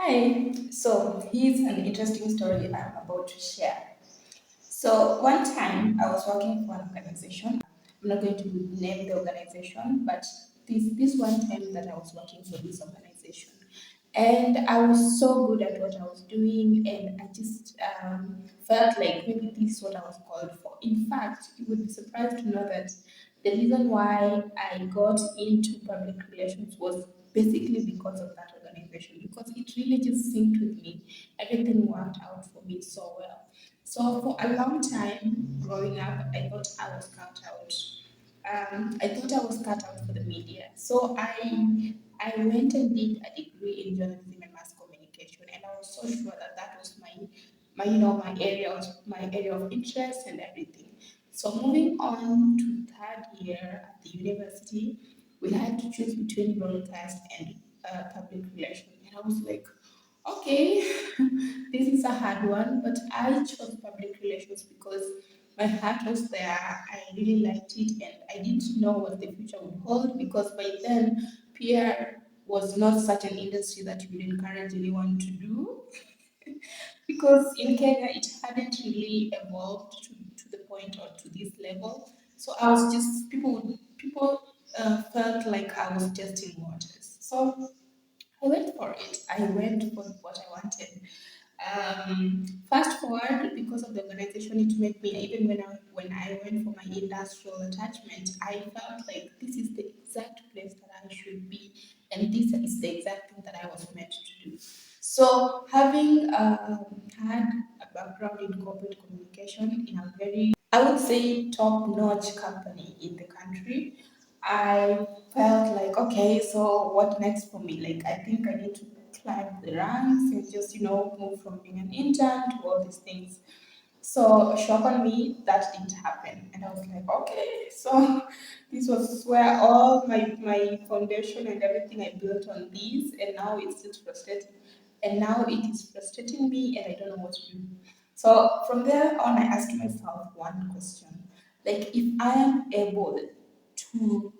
Hi. So here's an interesting story I'm about to share. So one time I was working for an organization. I'm not going to name the organization, but this one time that I was working for this organization, and I was so good at what I was doing, and I just felt like maybe this is what I was called for. In fact, you would be surprised to know that the reason why I got into public relations was basically because of that organization, because it really just synced with me. Everything worked out for me so well. So for a long time growing up, I thought I was cut out. I thought I was cut out for the media. So I went and did a degree in journalism and mass communication, and I was so sure that that was my area of interest and everything. So moving on to third year at the university, we had to choose between broadcast and public relations, and I was like, okay, this is a hard one, but I chose public relations because my heart was there. I really liked it, and I didn't know what the future would hold because by then, PR was not such an industry that you would encourage anyone to do because in Kenya it hadn't really evolved to the point or to this level. So I was just people felt like I was testing waters. So I went for it. I went for what I wanted. Fast forward, because of the organization, it made me, even when I went for my industrial attachment, I felt like this is the exact place that I should be, and this is the exact thing that I was meant to do. So, having had a background in corporate communication in a very, I would say, top-notch company in the country, I felt like, okay, so what next for me? Like, I think I need to climb the ranks and just, move from being an intern to all these things. So, shock on me, that didn't happen. And I was like, okay, so this was where all my foundation and everything I built on these, and now it's just frustrating. And now it is frustrating me, and I don't know what to do. So, from there on, I asked myself one question, like, if I am able to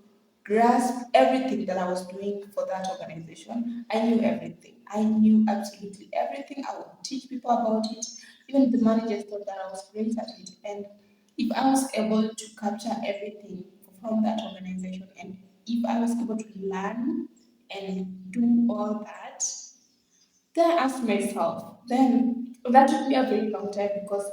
grasp everything that I was doing for that organization. I knew everything. I knew absolutely everything. I would teach people about it. Even the managers thought that I was great at it. And if I was able to capture everything from that organization, and if I was able to learn and do all that, then I asked myself, then that took me a very long time because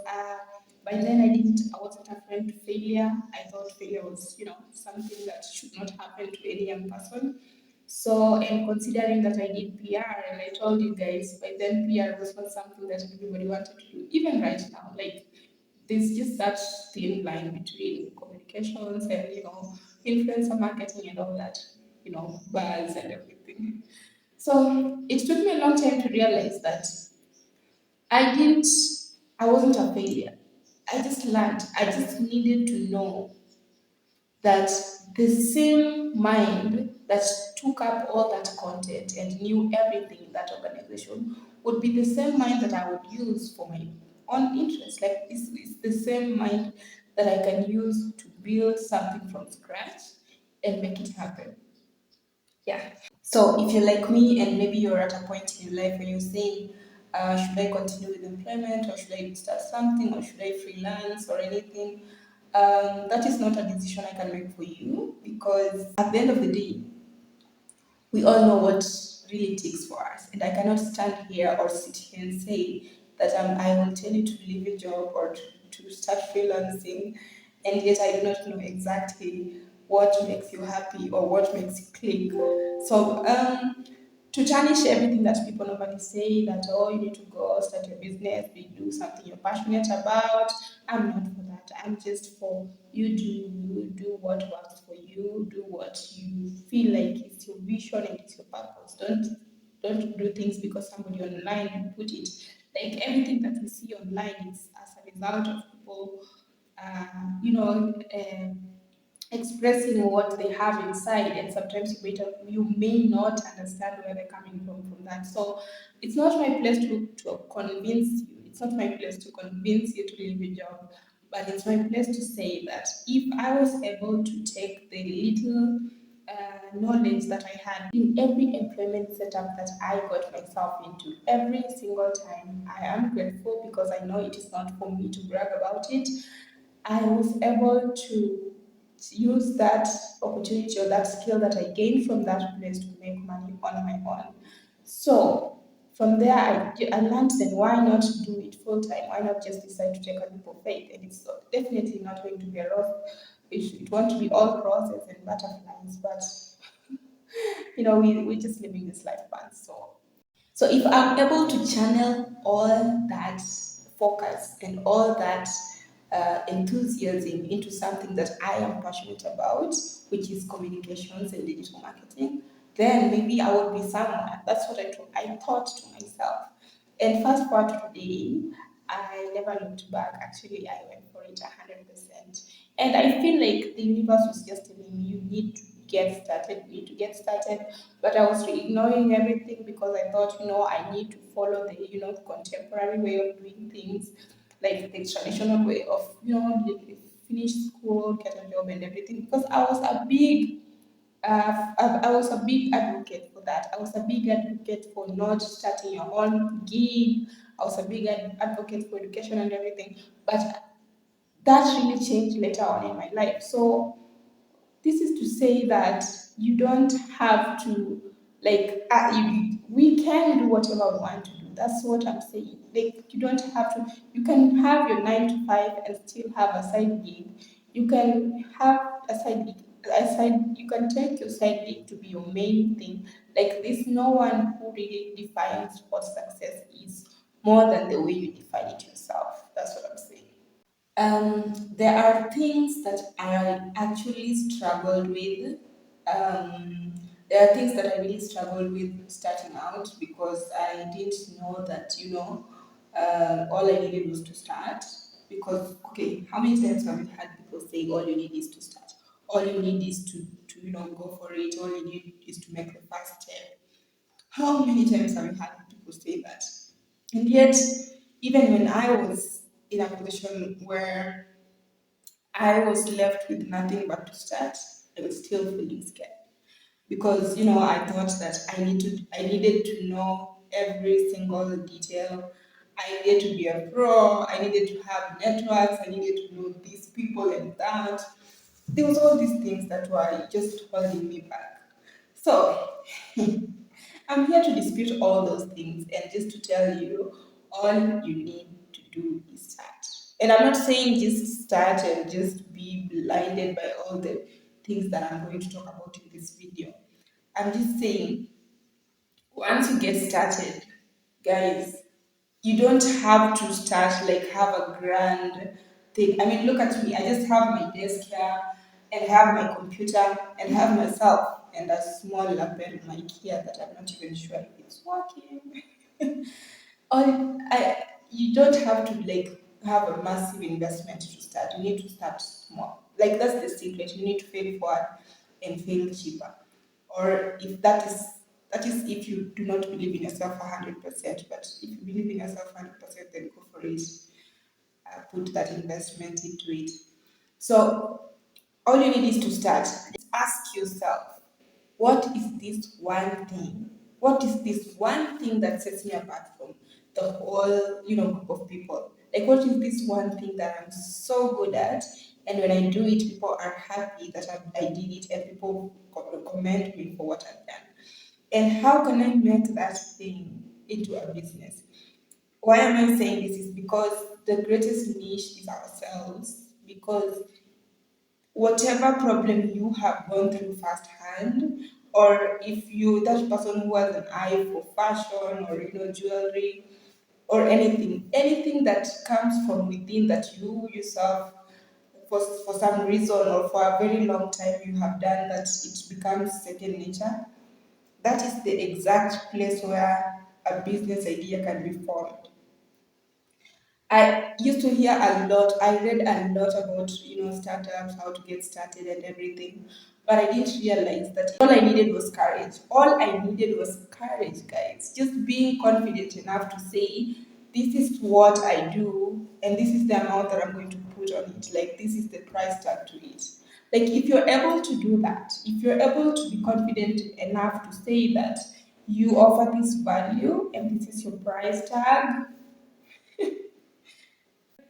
by then I wasn't afraid to failure. I thought failure was, something that should not happen to any young person. So, and considering that I did PR, and I told you guys, by then PR was not something that everybody wanted to do, even right now. Like, there's just such thin line between communications and, influencer marketing and all that, buzz and everything. So it took me a long time to realize that I didn't, I wasn't a failure. I just learned. I just needed to know that the same mind that took up all that content and knew everything in that organization would be the same mind that I would use for my own interest. Like it's the same mind that I can use to build something from scratch and make it happen. Yeah. So if you're like me and maybe you're at a point in your life where you're saying, should I continue with employment or should I start something or should I freelance or anything? That is not a decision I can make for you because at the end of the day, we all know what really takes for us. And I cannot stand here or sit here and say that I will tell you to leave your job or to start freelancing, and yet I do not know exactly what makes you happy or what makes you click. So, to tarnish everything that people normally say that, oh, you need to go start your business, do something you're passionate about. I'm not for that. I'm just for you do what works for you, do what you feel like it's your vision and it's your purpose. Don't do things because somebody online put it. Like everything that we see online is as a result of people uh, you know, expressing what they have inside, and sometimes you may not understand where they're coming from that. So it's not my place to convince you. It's not my place to convince you to leave your job, but it's my place to say that if I was able to take the little knowledge that I had in every employment setup that I got myself into. Every single time, I am grateful because I know it is not for me to brag about it. I was able to use that opportunity or that skill that I gained from that place to make money on my own. So from there, I learned then why not do it full time? Why not just decide to take a leap of faith? And it's definitely not going to be a rough. It won't be all roses and butterflies, but we're just living this life once. So if I'm able to channel all that focus and all that enthusiasm into something that I am passionate about, which is communications and digital marketing, then maybe I would be somewhere. That's what I thought to myself. And fast forward to today, I never looked back. Actually, I went for it 100%. And I feel like the universe was just telling me, you need to get started, you need to get started. But I was ignoring everything because I thought, I need to follow the, contemporary way of doing things, like the traditional way of, finish school, get a job and everything. Because I was a big advocate for that. I was a big advocate for not starting your own gig. I was a big advocate for education and everything. But that really changed later on in my life. So this is to say that you don't have to we can do whatever we want to do. That's what I'm saying. Like you don't have to. You can have your 9 to 5 and still have a side gig. You can have a side gig. You can take your side gig to be your main thing. Like there's no one who really defines what success is more than the way you define it yourself. That's what I'm saying. There are things that I actually struggled with. Um, there are things that I really struggled with starting out because I didn't know that, all I needed was to start. Because, okay, how many times have you had people say all you need is to start? All you need is to go for it. All you need is to make the first step. How many times have you had people say that? And yet, even when I was in a position where I was left with nothing but to start, I was still feeling scared because I thought that I needed to know every single detail. I needed to be a pro. I needed to have networks. I needed to know these people and that. There was all these things that were just holding me back. So I'm here to dispute all those things and just to tell you all you need to do is start. And I'm not saying just start and just be blinded by all the things that I'm going to talk about in this video. I'm just saying once you get started, guys, you don't have to start like have a grand thing. I mean, look at me. I just have my desk here and have my computer and have myself and a small lapel mic here that I'm not even sure if it's working. Or you don't have to like have a massive investment to start. You need to start small. Like that's the secret. You need to fail forward and fail cheaper. Or if that is if you do not believe in yourself 100%. But if you believe in yourself 100%, then go for it. Put that investment into it. So all you need is to start. Ask yourself, what is this one thing? What is this one thing that sets me apart from the whole, group of people? Like, what is this one thing that I'm so good at? And when I do it, people are happy that I did it, and people commend me for what I've done. And how can I make that thing into a business? Why am I saying this? Is because the greatest niche is ourselves. Because whatever problem you have gone through firsthand, or if you that person who has an eye for fashion or jewelry or anything that comes from within that you yourself for some reason or for a very long time you have done that it becomes second nature, that is the exact place where a business idea can be formed. I used to hear a lot. I read a lot about startups, how to get started and everything, but I didn't realize that all I needed was courage. All I needed was courage, guys. Just being confident enough to say, "This is what I do, and this is the amount that I'm going to put on it. Like this is the price tag to it." Like if you're able to do that, if you're able to be confident enough to say that you offer this value and this is your price tag,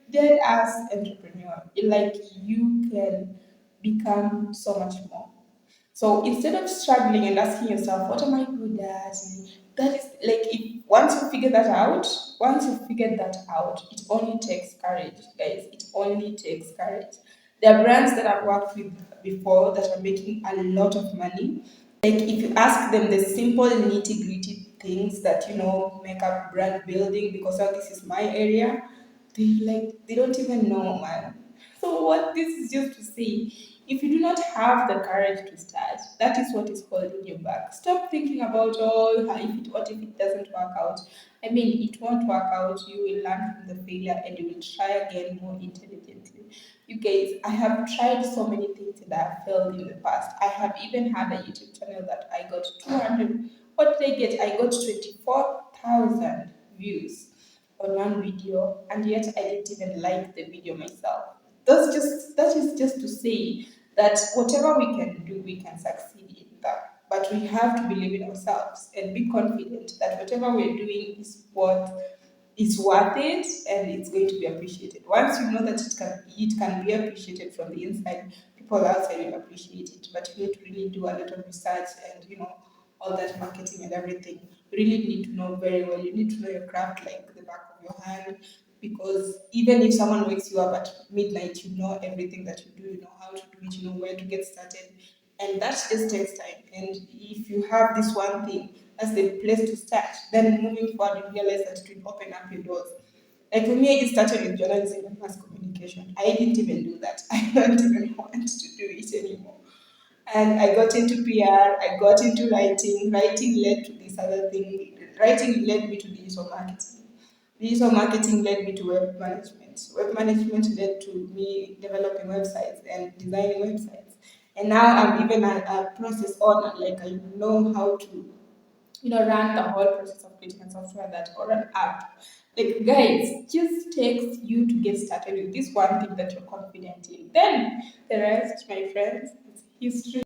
then as entrepreneur, like you can become so much more. So instead of struggling and asking yourself, what am I good at? That is like if once you figure that out, once you figure that out, it only takes courage, guys. It only takes courage. There are brands that I've worked with before that are making a lot of money. Like if you ask them the simple nitty gritty things that make up brand building, because this is my area, they don't even know, man. So what this is just to say, if you do not have the courage to start, that is what is holding you back. Stop thinking about what if it doesn't work out. I mean, it won't work out. You will learn from the failure and you will try again more intelligently. You guys, I have tried so many things that have failed in the past. I have even had a YouTube channel that I got 200. What did I get? I got 24,000 views on one video, and yet I didn't even like the video myself. That is just to say that whatever we can do, we can succeed in that. But we have to believe in ourselves and be confident that whatever we're doing is worth it and it's going to be appreciated. Once you know that it can be appreciated from the inside, people outside will appreciate it. But you need to really do a lot of research and all that marketing and everything. You really need to know very well. You need to know your craft like the back of your hand, because even if someone wakes you up at midnight, you know everything that you do, you know how to do it, you know where to get started. And that just takes time. And if you have this one thing, that's the place to start. Then moving forward, you realize that it will open up your doors. Like for me, I just started with journalism and mass communication. I didn't even do that. I don't even want to do it anymore. And I got into PR, I got into writing. Writing led to this other thing. Writing led me to digital marketing. Digital marketing led me to web management. Web management led to me developing websites and designing websites. And now I'm even a process owner. Like I know how to run the whole process of creating a software that or an app. Like guys, just takes you to get started with this one thing that you're confident in. Then the rest, my friends, is history.